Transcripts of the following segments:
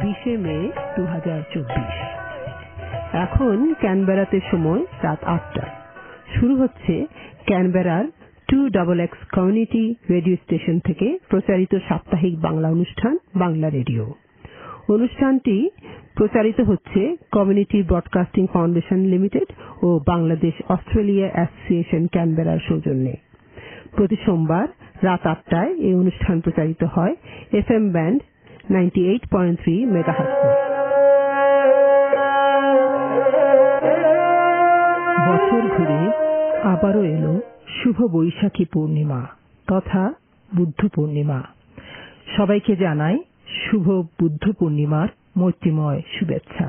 20 মে 2024। এখন ক্যানবেরাতে সময় রাত 8টা। শুরু হচ্ছে ক্যানবেরার 2XX কমিউনিটি রেডিও স্টেশন থেকে প্রচারিত সাপ্তাহিক বাংলা অনুষ্ঠান বাংলা রেডিও। অনুষ্ঠানটি প্রচারিত হচ্ছে কমিউনিটি ব্রডকাস্টিং ফাউন্ডেশন লিমিটেড ও বাংলাদেশ অস্ট্রেলিয়া অ্যাসোসিয়েশন ক্যানবেরার সৌজন্যে। প্রতি সোমবার রাত 8টায় এই অনুষ্ঠান প্রচারিত হয় FM ব্যান্ড 98.3 মেগাহার্টজে। বছর ঘুরে আবারও এলো শুভ বৈশাখী পূর্ণিমা তথা বুদ্ধ পূর্ণিমা। সবাইকে জানাই শুভ বুদ্ধ পূর্ণিমার মৈত্রীময় শুভেচ্ছা।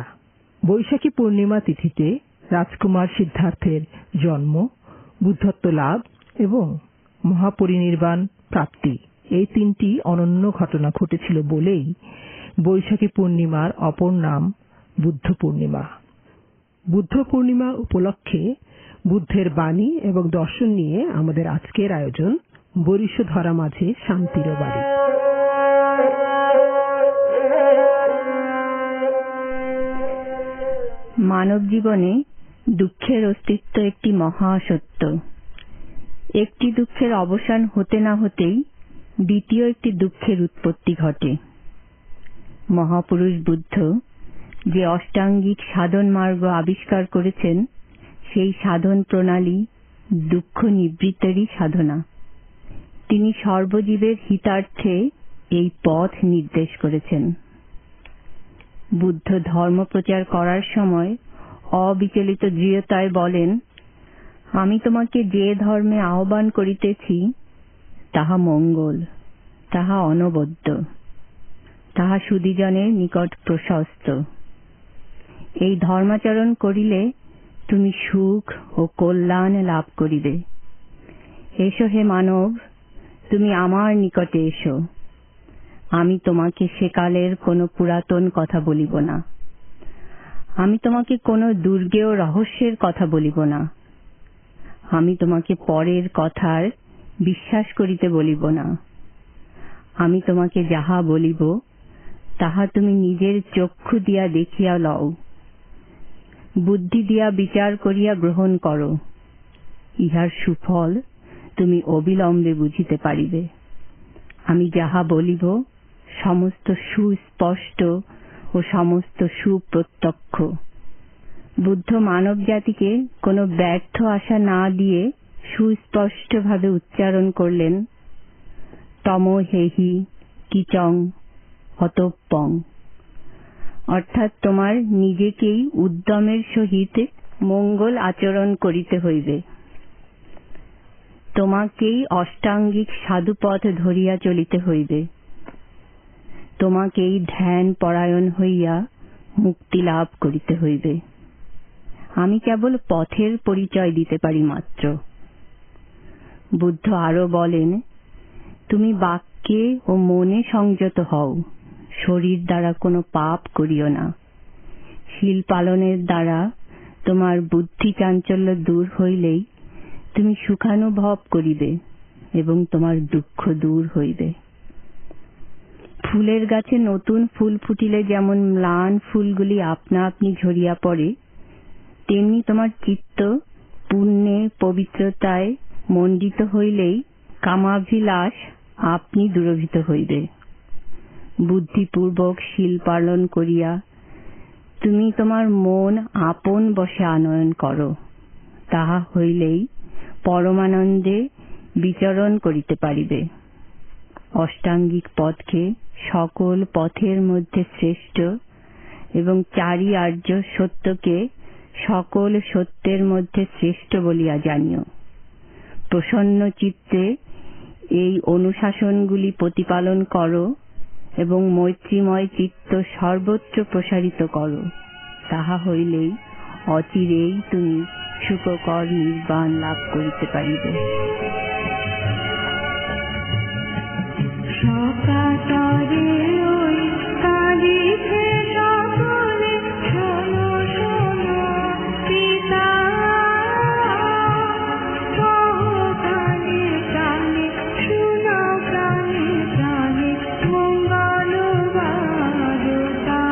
বৈশাখী পূর্ণিমা তিথিতে রাজকুমার সিদ্ধার্থের জন্ম, বুদ্ধত্ব লাভ এবং মহাপরিনির্বাণ প্রাপ্তি, এই তিনটি অনন্য ঘটনা ঘটেছিল বলেই বৈশাখী পূর্ণিমার অপর নাম বুদ্ধ পূর্ণিমা। বুদ্ধ পূর্ণিমা উপলক্ষে বুদ্ধের বাণী এবং দর্শন নিয়ে আমাদের আজকের আয়োজন বরিশধরা মাঝে শান্তির বাড়ি। মানব জীবনে দুঃখের অস্তিত্ব একটি মহাসত্য। একটি দুঃখের অবসান হতে না হতেই দ্বিতীয় একটি দুঃখের উৎপত্তি ঘটে। মহাপুরুষ বুদ্ধ যে অষ্টাঙ্গিক সাধন মার্গ আবিষ্কার করেছেন, সেই সাধন প্রণালী দুঃখ নিবৃত্তেরই সাধনা। তিনি সর্বজীবের হিতার্থে এই পথ নির্দেশ করেছেন। বুদ্ধ ধর্ম প্রচার করার সময় অবিচলিত দৃঢ়তায় বলেন, আমি তোমাকে যে ধর্মে আহ্বান করিতেছি তাহা মঙ্গল, তাহা অনবদ্য, তাহা সুধীজনের নিকট প্রশস্ত। এই ধর্মাচরণ করিলে তুমি সুখ ও কল্যাণ লাভ করিবে। এসো হে মানব, তুমি আমার নিকটে এসো। আমি তোমাকে সেকালের কোনো পুরাতন কথা বলিব না। আমি তোমাকে কোনো দুর্গেয় রহস্যের কথা বলিব না। আমি তোমাকে পরের কথার বিশ্বাস করিতে বলিব না। আমি তোমাকে যাহা বলিব তাহা তুমি নিজের চক্ষু দিয়া দেখিয়া লও, বুদ্ধি দিয়া বিচার করিয়া গ্রহণ করো। ইহার সুফল তুমি অবিলম্বে বুঝিতে পারিবে। আমি যাহা বলিব সমস্ত সুস্পষ্ট ও সমস্ত সুপ্রত্যক্ষ। বুদ্ধ মানব জাতিকে কোনো ব্যর্থ আশা না দিয়ে সুস্পষ্টভাবে উচ্চারণ করলেন, তম হেহি কিচং অতঃপং, অর্থাৎ তোমার নিজেকেই উদ্যমের সহিত মঙ্গল আচরণ করিতে হইবে। তোমাকেই অষ্টাঙ্গিক সাধুপথ ধরিয়া চলিতে হইবে। তোমাকেই ধ্যান পরায়ণ হইয়া মুক্তি লাভ করিতে হইবে। আমি কেবল পথের পরিচয় দিতে পারি মাত্র। বুদ্ধ আরো বলেন, তুমি বাক্যে ও মনে সংযত হও, শরীর দ্বারা কোনো পাপ করিও না। শীল পালনের দ্বারা তোমার বুদ্ধি চাঞ্চল্য দূর হইলেই তুমি সুখানুভব করিবে এবং তোমার দুঃখ দূর হইবে। ফুলের গাছে নতুন ফুল ফুটিলে যেমন ম্লান ফুলগুলি আপনা আপনি ঝরিয়া পড়ে, তেমনি তোমার চিত্ত পুণ্যে পবিত্রতায় মণ্ডিত হইলেই কামাভিলাষ আপনি দূরভূত হইবে। বুদ্ধিপূর্বক শীল পালন করিয়া তুমি তোমার মন আপন বশে আনয়ন করো, তাহা হইলেই পরমানন্দে বিচরণ করিতে পারিবে। অষ্টাঙ্গিক পথকে সকল পথের মধ্যে শ্রেষ্ঠ এবং চারি আর্য সত্যকে সকল সত্যের মধ্যে শ্রেষ্ঠ বলিয়া জানিও। প্রসন্ন চিত্তে এই অনুশাসনগুলি প্রতিপালন করো এবং মৈত্রীময় চিত্ত সর্বত্র প্রসারিত করো, তাহা হইলেই অচিরেই তুমি সুখকর নির্বাণ লাভ করিতে পারিবে। মঙ্গল বারতা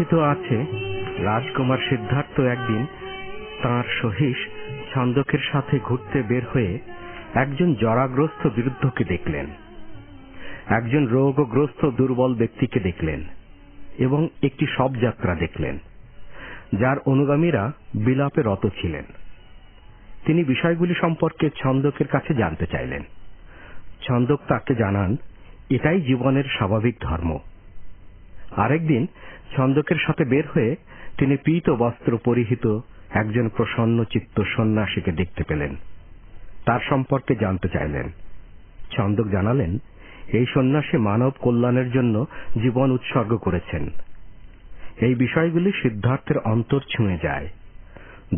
কথিত আছে রাজকুমার সিদ্ধার্থ একদিন তাঁর সহিস ছন্দকের সাথে ঘুরতে বের হয়ে একজন জরাগ্রস্ত বৃদ্ধকে দেখলেন, একজন রোগগ্রস্ত দুর্বল ব্যক্তিকে দেখলেন এবং একটি শবযাত্রা দেখলেন যার অনুগামীরা বিলাপে রত ছিলেন। তিনি বিষয়গুলি সম্পর্কে ছন্দকের কাছে জানতে চাইলেন। ছন্দক তাকে জানান এটাই জীবনের স্বাভাবিক ধর্ম। আরেকদিন ছন্দকের সাথে বের হয়ে তিনি পীত বস্ত্র পরিহিত একজন প্রসন্ন চিত্ত সন্ন্যাসীকে দেখতে পেলেন। তার সম্পর্কে জানতে চাইলেন। ছন্দক জানালেন এই সন্ন্যাসী মানব কল্যাণের জন্য জীবন উৎসর্গ করেছেন। এই বিষয়গুলি সিদ্ধার্থের অন্তর ছুঁয়ে যায়।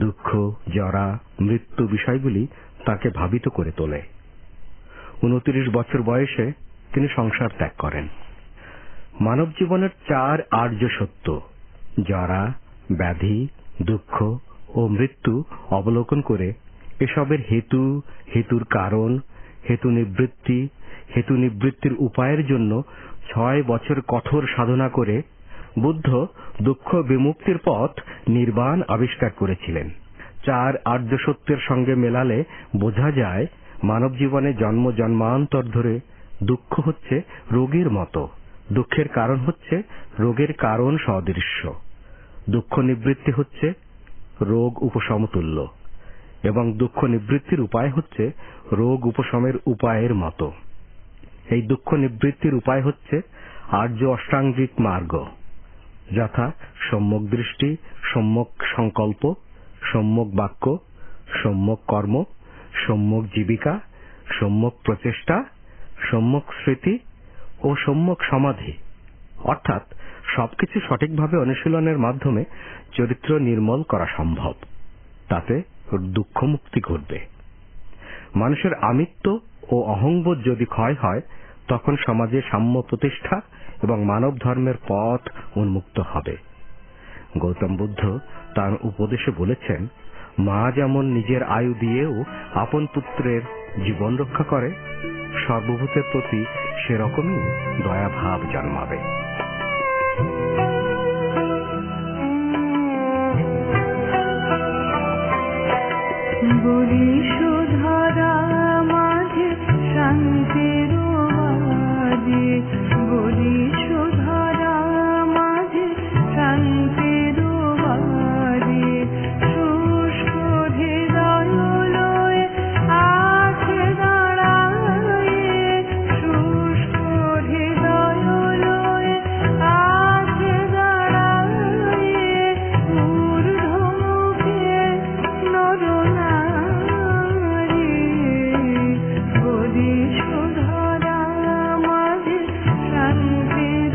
দুঃখ, জরা, মৃত্যু বিষয়গুলি তাকে ভাবিত করে তোলে। 29 বছর বয়সে তিনি সংসার ত্যাগ করেন। মানব জীবনের 4 আর্য সত্য জরা, ব্যাধি, দুঃখ ও মৃত্যু অবলোকন করে এসবের হেতু, হেতুর কারণ, হেতু নিবৃত্তি, হেতু নিবৃত্তির উপায়ের জন্য 6 বছর কঠোর সাধনা করে বুদ্ধ দুঃখ বিমুক্তির পথ নির্বাণ আবিষ্কার করেছিলেন। 4 আর্য সত্যের সঙ্গে মেলালে বোঝা যায় মানব জীবনে জন্ম জন্মান্তর ধরে দুঃখ হচ্ছে রোগের মতো, দুঃখের কারণ হচ্ছে রোগের কারণ সদৃশ্য, দুঃখ নিবৃত্তি হচ্ছে রোগ উপশমতুল্য এবং দুঃখ নিবৃত্তির উপায় হচ্ছে রোগ উপশমের উপায়ের মতো। এই দুঃখ নিবৃত্তির উপায় হচ্ছে আর্য অষ্টাঙ্গিক মার্গ, যথা সম্যক দৃষ্টি, সম্যক সংকল্প, সম্যক বাক্য, সম্যক কর্ম, সম্যক জীবিকা, সম্যক প্রচেষ্টা, সম্যক স্মৃতি ও সম্যক সমাধি। অর্থাৎ সবকিছু সঠিকভাবে অনুশীলনের মাধ্যমে চরিত্র নির্মল করা সম্ভব। তাতে দুঃখ মুক্তি ঘটবে। মানুষের আমিত্ব ও অহংবোধ যদি ক্ষয় হয় তখন সমাজে সাম্য প্রতিষ্ঠা এবং মানব ধর্মের পথ উন্মুক্ত হবে। গৌতম বুদ্ধ তার উপদেশে বলেছেন, মা যেমন নিজের আয়ু দিয়েও আপন পুত্রের জীবন রক্ষা করে, সর্বভূতের প্রতি সেরকমই দয়াভাব জন্মাবে। বলিসুধারা মাঝে শান্তির বাজে, বলিসুধারা মাঝে শান্তির বাজে, শুষ্ক হৃদয় লয়ে আছে দাঁড়ায়ে, শুষ্ক হৃদয় লয়ে আছে দাঁড়ায়ে, ঊর্ধ্বমুখে নরনা বলিসুধারা মাঝে শান্তির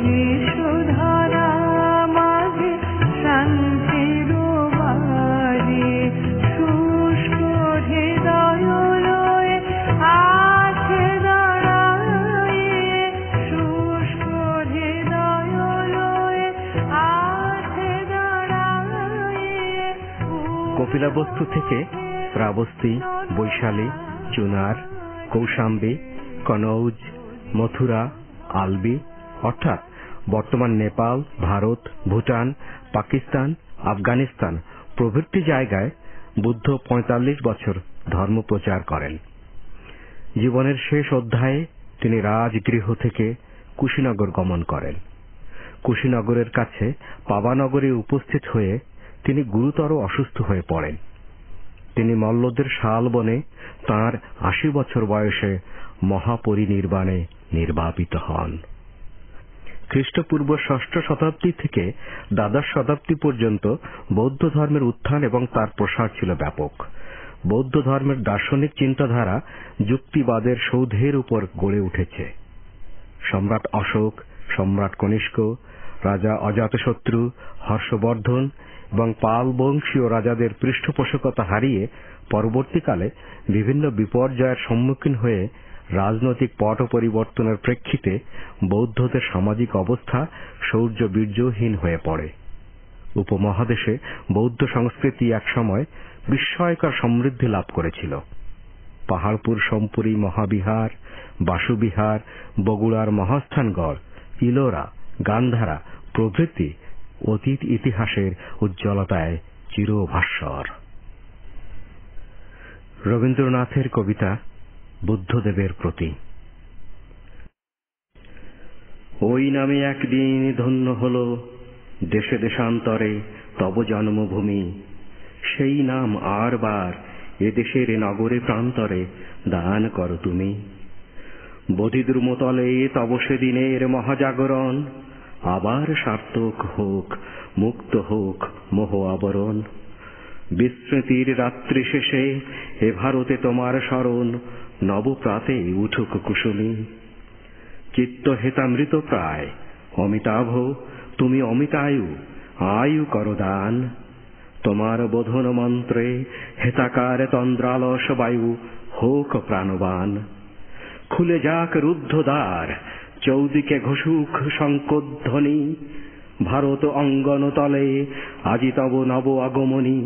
কলিশধারা মাঝে শান্তির বাড়ি শুষ্ক হৃদয় লয়ে আছে দাঁড়ায়ে শুষ্ক হৃদয় লয়ে আছে দাঁড়ায়ে কপিলাবস্তু থেকে শ্রাবস্তী, বৈশালী, চুনার, কৌশাম্বী, কনৌজ, মথুরা, আলবি অর্থাৎ বর্তমান নেপাল, ভারত, ভুটান, পাকিস্তান, আফগানিস্তান প্রভৃতি জায়গায় বুদ্ধ ৪৫ বছর ধর্ম প্রচার করেন। জীবনের শেষ অধ্যায়ে তিনি রাজগৃহ থেকে কুশীনগর গমন করেন। কুশীনগরের কাছে পাবানগরে উপস্থিত হয়ে তিনি গুরুতর অসুস্থ হয়ে পড়েন। তিনি মল্লদের শালবনে তাঁর ৮০ বছর বয়সে মহাপরিনির্বাণে নির্বাপিত হন। খ্রিস্টপূর্ব ৬ষ্ঠ শতাব্দী থেকে দ্বাদশ শতাব্দী পর্যন্ত বৌদ্ধ ধর্মের উত্থান এবং তার প্রসার ছিল ব্যাপক। বৌদ্ধ ধর্মের দার্শনিক চিন্তাধারা যুক্তিবাদের সৌধের উপর গড়ে উঠেছে। সম্রাট অশোক, সম্রাট কনিষ্ক, রাজা অজাতশত্রু, হর্ষবর্ধন এবং পাল বংশীয় রাজাদের পৃষ্ঠপোষকতা হারিয়ে পরবর্তীকালে বিভিন্ন বিপর্যয়ের সম্মুখীন হয়ে রাজনৈতিক পট পরিবর্তনের প্রেক্ষিতে বৌদ্ধদের সামাজিক অবস্থা শৌর্য বীর্যহীন হয়ে পড়ে। উপমহাদেশে বৌদ্ধ সংস্কৃতি একসময় বিস্ময়কর সমৃদ্ধি লাভ করেছিল। পাহাড়পুর সম্পুরী মহাবিহার, বাসুবিহার, বগুড়ার মহাস্থানগড়, ইলোরা, গান্ধারা প্রভৃতি অতীত ইতিহাসের উজ্জ্বলতায় চিরভাস্বর। রবীন্দ্রনাথের কবিতা বুদ্ধদেবের প্রতি। ওই নামে একদিন ধন্য হল দেশে দেশান্তরে তব জন্মভূমি, সেই নাম আর বার এ দেশের নগরে প্রান্তরে দান করো তুমি। বোধিদ্রুমতলে তব সেদিনের মহাজাগরণ, আবার সার্থক হোক, মুক্ত হোক মোহ আবরণ। বিস্মৃতির রাত্রি শেষে এ ভারতে তোমার স্মরণ, নবপ্রাতে উঠুক কুসুমী। চিত্ত হেতামৃত প্রায় অমিতাভ তুমি অমিতায়ু, আয়ু করো দান। তোমার বোধন মন্ত্রে হেতাকার তন্দ্রালস বায়ু হোক প্রাণবান। খুলে যাক রুদ্ধ দ্বার, চৌদিকে ঘোষুক শঙ্কধ্বনি। ভারত অঙ্গন তলে আজি তব নব আগমনী।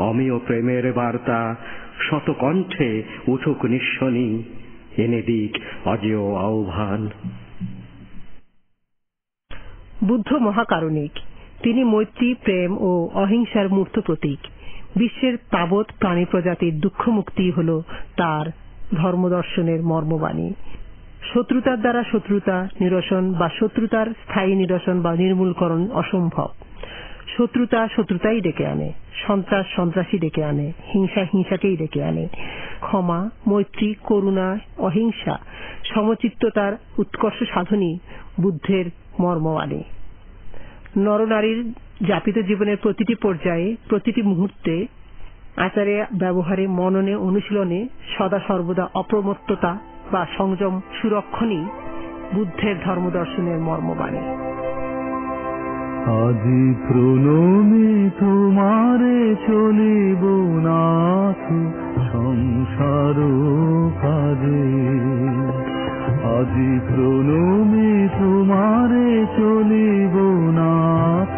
অমিয় প্রেমের বার্তা শত কণ্ঠে উঠুক নিঃশনি, এনে দিক অজেয় আহ্বান। বুদ্ধ মহাকারণিক, তিনি মৈত্রী, প্রেম ও অহিংসার মূর্ত প্রতীক। বিশ্বের তাবৎ প্রাণী প্রজাতির দুঃখ মুক্তি হল তার ধর্মদর্শনের মর্মবাণী। শত্রুতার দ্বারা শত্রুতা নিরসন বা শত্রুতার স্থায়ী নিরসন বা নির্মূলকরণ অসম্ভব। শত্রুতা শত্রুতাই ডেকে আনে, সন্ত্রাস সন্ত্রাসী ডেকে আনে, হিংসা হিংসাকেই ডেকে আনে। ক্ষমা, মৈত্রী, করুণা, অহিংসা, সমচিত্ততার উৎকর্ষ সাধনই বুদ্ধের মর্মবাণী। নরনারীর যাপিত জীবনের প্রতিটি পর্যায়ে, প্রতিটি মুহূর্তে আচারে ব্যবহারে মননে অনুশীলনে সদা সর্বদা অপ্রমত্ততা বা সংযম সুরক্ষণই বুদ্ধের ধর্মদর্শনের মর্মবাণী। আজি প্রণমে তোমারে চলিব নাথ সংসার কাজে। আজি প্রণমে তোমারে চলিব নাথ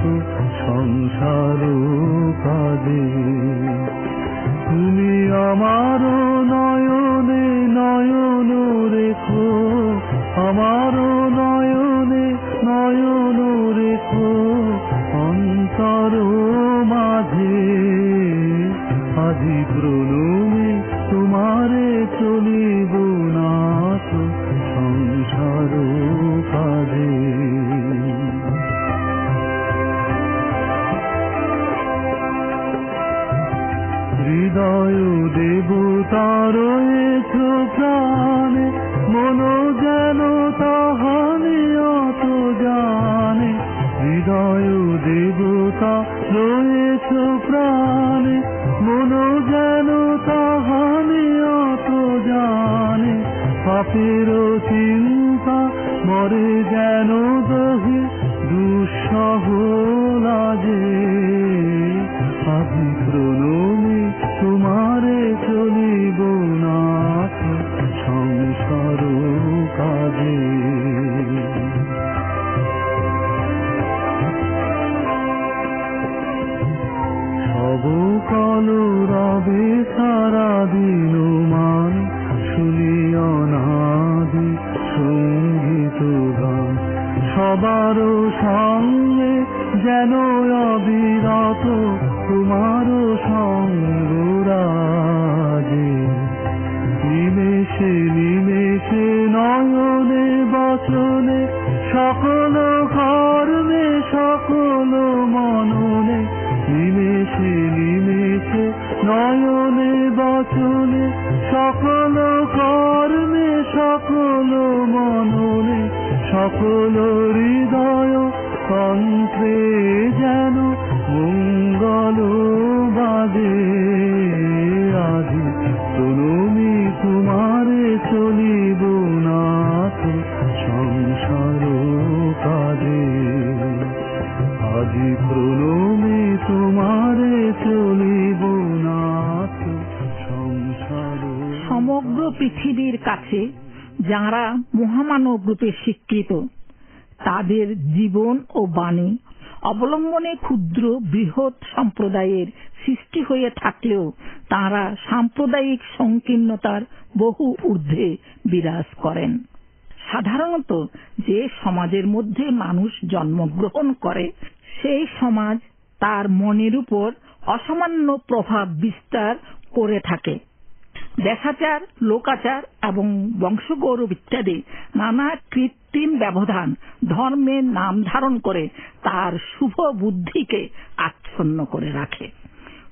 সংসার কাজে। তুমি আমার নয়নে নয়ন রেখো, আমার নয়নে নয়ন রেখো অন্তর মাঝে। আজি প্রণমে তোমারে চলিব নাথ সংসার কাজে। হৃদয় দেবতার প্রাণে, মন যেন তাহানে অত জানে। হৃদয় দেবতা রয়েছ প্রাণে, মন যেন তাহানে অত জানে। পাপের চিন্তা করে যেন দহে দুঃসহ লাগে। আজি প্রণমে তোমারে চলিব নাথ সংসার কাজে। সব কল রবে সারা দিন মান শুনি অনাদি সঙ্গীত গান। সবার সঙ্গে যেন অবিরত তোমার সঙ্গ রাজে। নিমেষে নিমেষে নয়নে বচনে সকল কর্মে সকল মননে। নিমেষে নিমেষে নয়নে বচনে সকল কর্মে সকল মননে। সকল হৃদয় কণ্ঠে যেন মঙ্গল বাজে। আজি প্রণমী তোমারে চলিব নাথ সংসার কাজে। আজি প্রণমী তোমারে চলিব নাথ সংসার। সমগ্র পৃথিবীর কাছে যাঁরা মহামানব রূপে স্বীকৃত, তাদের জীবন ও বাণী অবলম্বনে ক্ষুদ্র বৃহৎ সম্প্রদায়ের সৃষ্টি হয়ে থাকলেও তাঁরা সাম্প্রদায়িক সংকীর্ণতার বহু ঊর্ধ্বে বিরাজ করেন। সাধারণত যে সমাজের মধ্যে মানুষ জন্মগ্রহণ করে, সেই সমাজ তার মনের উপর অসামান্য প্রভাব বিস্তার করে থাকে। দেশাচার, লোকাচার এবং বংশগৌরব ইত্যাদি নানা কৃত্রিম ব্যবধান ধর্মের নাম ধারণ করে তার শুভ বুদ্ধিকে আচ্ছন্ন করে রাখে।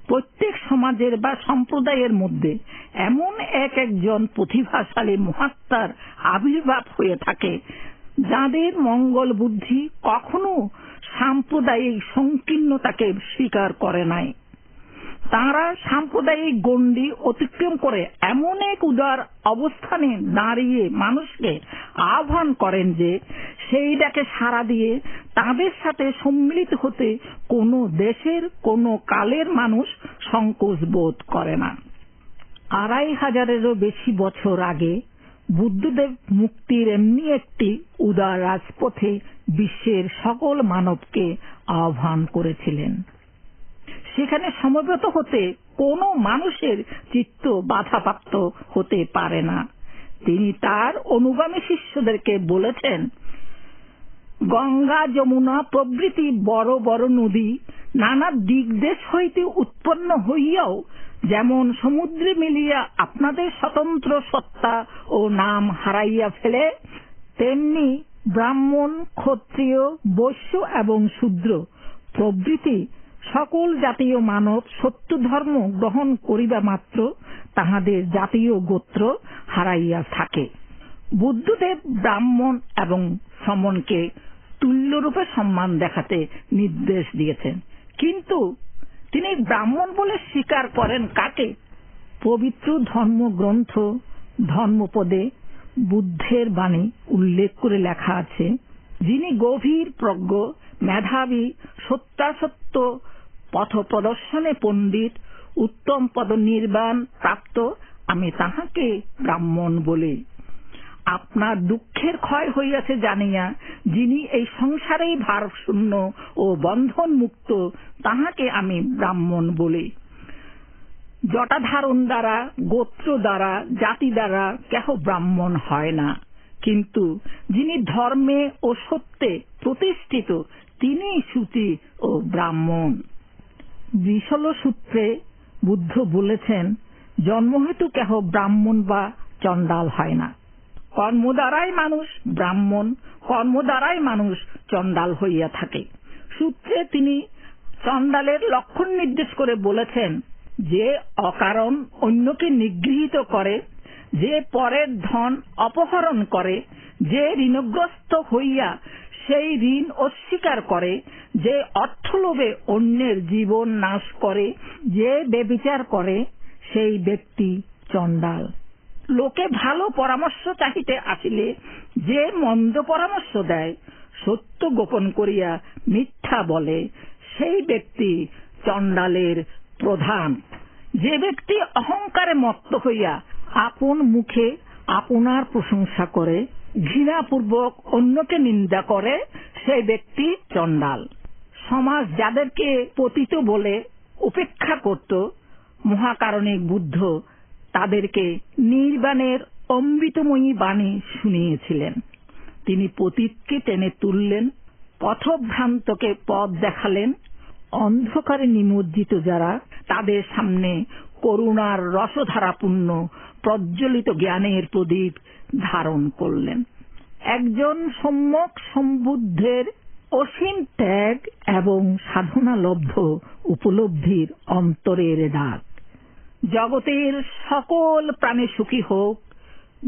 প্রত্যেক সমাজের বা সম্প্রদায়ের মধ্যে এমন এক একজন প্রতিভাশালী মহাত্মার আবির্ভাব হয়ে থাকে, যাদের মঙ্গল বুদ্ধি কখনো সাম্প্রদায়িক সংকীর্ণতাকে স্বীকার করে নাই। তাঁরা সাম্প্রদায়িক গণ্ডি অতিক্রম করে এমন এক উদার অবস্থানে দাঁড়িয়ে মানুষকে আহ্বান করেন যে সেই ডাকে সাড়া দিয়ে তাদের সাথে সম্মিলিত হতে কোনো দেশের কোনো কালের মানুষ সংকোচ বোধ করে না। 2500-এরও বেশি বছর আগে বুদ্ধদেব মুক্তির এমনি একটি উদার রাজপথে বিশ্বের সকল মানবকে আহ্বান করেছিলেন। সেখানে সমবেত হতে কোনো মানুষের চিত্ত বাধাপ্রাপ্ত হতে পারে না। তিনি তার অনুগামী শিষ্যদেরকে বলেছেন, গঙ্গা যমুনা প্রভৃতি বড় বড় নদী নানা দিক দেশ হইতে উৎপন্ন হইয়াও যেমন সমুদ্রে মিলিয়া আপনাদের স্বতন্ত্র সত্তা ও নাম হারাইয়া ফেলে, তেমনি ব্রাহ্মণ, ক্ষত্রিয়, বৈশ্য এবং শূদ্র প্রভৃতি সকল জাতীয় মানব সত্য ধর্ম গ্রহণ করিবা মাত্র তাহাদের জাতীয় গোত্র হারাইয়া থাকে। বুদ্ধদেব ব্রাহ্মণ এবং শ্রমণকে তুল্যরূপে সম্মান দেখাতে নির্দেশ দিয়েছেন, কিন্তু তিনি ব্রাহ্মণ বলে স্বীকার করেন কাকে? পবিত্র ধর্মগ্রন্থ ধর্মপদে বুদ্ধের বাণী উল্লেখ করে লেখা আছে, যিনি গভীর প্রজ্ঞ, মেধাবী, সত্যাসত্য পথ প্রদর্শনে পণ্ডিত, উত্তম পদ নির্বাণ প্রাপ্ত, আমি তাহাকে ব্রাহ্মণ বলি। আপনার দুঃখের ক্ষয় হইয়াছে জানিয়া যিনি এই সংসারেই ভারশূন্য ও বন্ধন মুক্ত, তাহাকে আমি ব্রাহ্মণ বলি। জটাধারণ দ্বারা, গোত্র দ্বারা, জাতি দ্বারা কেহ ব্রাহ্মণ হয় না, কিন্তু যিনি ধর্মে ও সত্যে প্রতিষ্ঠিত তিনিই শ্রুতি ও ব্রাহ্মণ। বিশল সূত্রে বুদ্ধ বলেছেন, জন্মহেতু কেহ ব্রাহ্মণ বা চণ্ডাল হয় না। কর্ম দ্বারাই মানুষ ব্রাহ্মণ, কর্ম দ্বারাই মানুষ চণ্ডাল হইয়া থাকে। সূত্রে তিনি চণ্ডালের লক্ষণ নির্দেশ করে বলেছেন, যে অকারণ অন্যকে নিগৃহীত করে, যে পরের ধন অপহরণ করে, যে ঋণগ্রস্ত হইয়া সেই ঋণ অস্বীকার করে, যে অর্থলোভে অন্যের জীবন নাশ করে, যে ব্যভিচার করে, সেই ব্যক্তি চণ্ডাল। লোকে ভালো পরামর্শ চাহিতে আসিলে যে মন্দ পরামর্শ দেয়, সত্য গোপন করিয়া মিথ্যা বলে, সেই ব্যক্তি চণ্ডালের প্রধান। যে ব্যক্তি অহংকারে মত্ত হইয়া আপন মুখে আপনার প্রশংসা করে, ঘৃণাপূর্বক অন্যকে নিন্দা করে, সেই ব্যক্তি চণ্ডাল। সমাজ যাদেরকে পতিত বলে উপেক্ষা করত, মহাকারণিক বুদ্ধ তাদেরকে নির্বাণের অমৃতময়ী বাণী শুনিয়েছিলেন। তিনি পতিতকে টেনে তুললেন, পথভ্রান্তকে পথ দেখালেন, অন্ধকারে নিমজ্জিত যারা, তাদের সামনে করুণার রসধারাপূর্ণ প্রজ্বলিত জ্ঞানের প্রদীপ ধারণ করলেন। একজন সম্যক সম্বুদ্ধের অসীম ত্যাগ এবং সাধনালব্ধ উপলব্ধির অন্তরের ডাক। জগতের সকল প্রাণী সুখী হোক,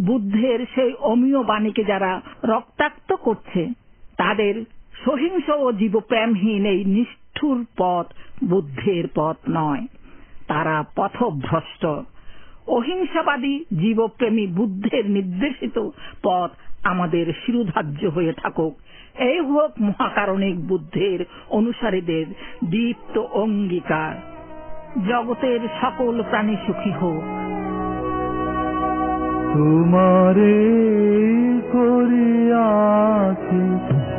বুদ্ধের সেই অমীয় বাণীকে যারা রক্তাক্ত করছে, তাদের সহিংস ও জীবপ্রেমহীন এই নিষ্ঠুর পথ বুদ্ধের পথ নয়, তারা পথভ্রষ্ট। অহিংসাবাদী জীবপ্রেমী বুদ্ধের নির্দেশিত পথ আমাদের শিরোধার্য হয়ে থাকুক। এই হোক মহাকারণিক বুদ্ধের অনুসারীদের দীপ্ত অঙ্গীকার। জগতের সকল প্রাণী সুখী হোক। তোমারে করিয়াছি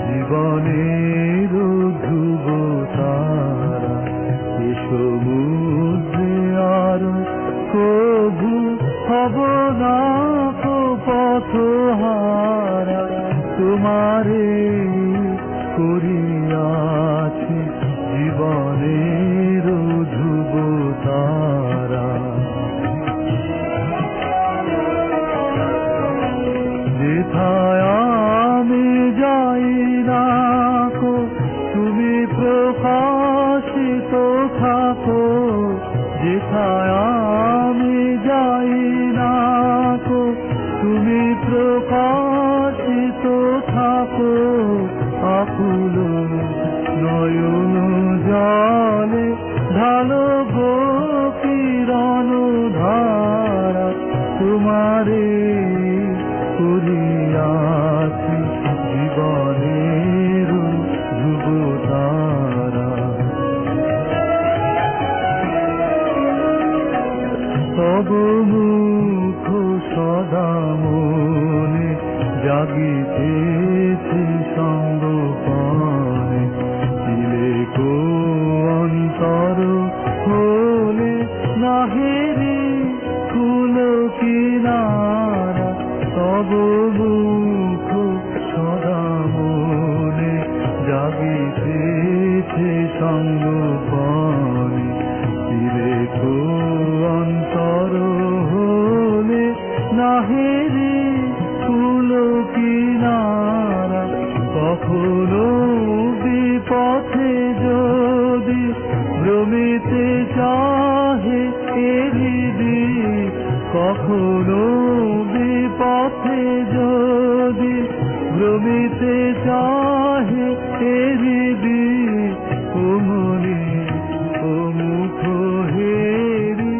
জীবনের ধ্রুব তারা, এ সমুদ্রে আর কভু হব না পথহারা। তোমারে করিয়াছি জীবনের ধ্রুব তারা, যেথায় আমি যাই না কো তুমি প্রকাশিত থাকো, যেথায় আমি যাই না কো তুমি প্রকাশিত থাকো। আকুল নয়ন জলে ঢালো গো কিরণ ধারা, তোমারে করিয়াছি জীবনের ধ্রুব তারা। তব মুখ সদা মনে জাগিতেছে সঙ্গপানে, দিলে কো অন্তর হলে নাহেরি কুল কিনারা। তব মুখ সদা মনে জাগিতেছে সঙ্গপানে, দিলে কো অন্তর হলে নাহেরি কুল কিনারা। কখনো বিপথে যদি ভ্রমিতে চাহে এরিদি, কখনো বিপথে যদি ভ্রমিতে চাহে এরিদি, ও মনে ও মুখ হেরি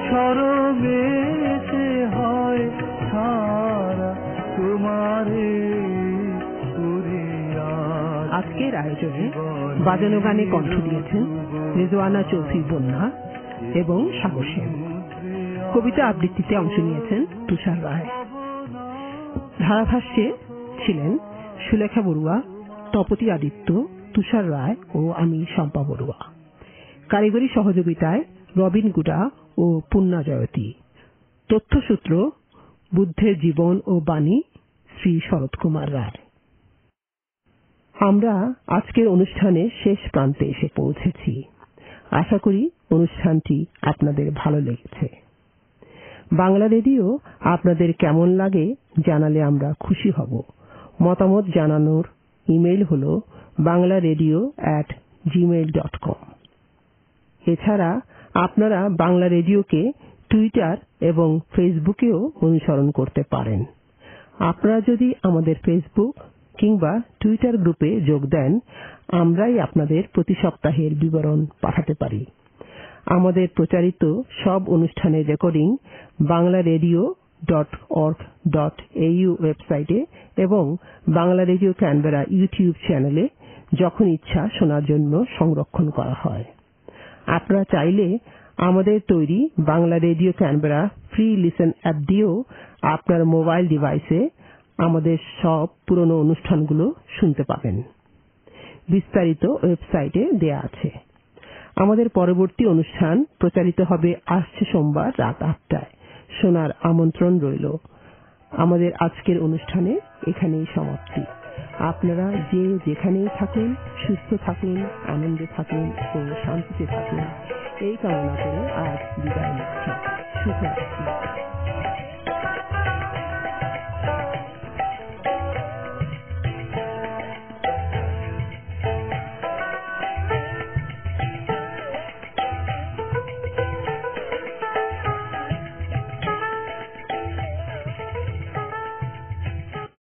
সরমেতে হয় সারা, তোমারে আজকের আয়োজনে বাজানো গানে কণ্ঠ দিয়েছেন রেজওয়ানা চৌধুরী বন্যা এবং সাগর সেন। কবিতা আবৃত্তিতে অংশ নিয়েছেন তুষার রায়। ধারাভাষ্যে ছিলেন সুলেখা বড়ুয়া, তপতি আদিত্য, তুষার রায় ও আমি শম্পা বড়ুয়া। কারিগরি সহযোগিতায় রবিন গুডা ও পুণ্যা জয়তী। তথ্যসূত্র বুদ্ধের জীবন ও বাণী শ্রী শরৎ কুমার রায়। আমরা আজকের অনুষ্ঠানের শেষ প্রান্তে এসে পৌঁছেছি। আশা করি অনুষ্ঠানটি আপনাদের ভালো লেগেছে। বাংলা রেডিও আপনাদের কেমন লাগে জানালে আমরা খুশি হব। মতামত জানানোর ইমেইল হল banglaredio@gmail.com। এছাড়া আপনারা বাংলা রেডিওকে টুইটার এবং ফেসবুকেও অনুসরণ করতে পারেন। আপনারা যদি আমাদের ফেসবুক কিংবা টুইটার গ্রুপে যোগ দেন, আমরাই আপনাদের প্রতি সপ্তাহের বিবরণ পাঠাতে পারি। আমাদের প্রচারিত সব অনুষ্ঠানের রেকর্ডিং বাংলারেডিও ওয়েবসাইটে এবং বাংলা রেডিও ক্যানবেরা ইউটিউব চ্যানেলে যখন ইচ্ছা শোনার জন্য সংরক্ষণ করা হয়। আপনারা চাইলে আমাদের তৈরি Bangla radio Canberra free listen app দিয়েও আপনার মোবাইল ডিভাইসে আমাদের সব পুরনো অনুষ্ঠানগুলো শুনতে পাবেন। বিস্তারিত ওয়েবসাইটে দেয়া আছে। আমাদের পরবর্তী অনুষ্ঠান প্রচারিত হবে আসছে সোমবার রাত 8টায়। শোনার আমন্ত্রণ রইল। আমাদের আজকের অনুষ্ঠানে এখানেই সমাপ্তি। আপনারা যে যেখানেই থাকুন, সুস্থ থাকুন, আনন্দে থাকুন ও শান্তিতে থাকুন, এই কামনা করে আজ বিদায় নিচ্ছি। শুভরাত্রি।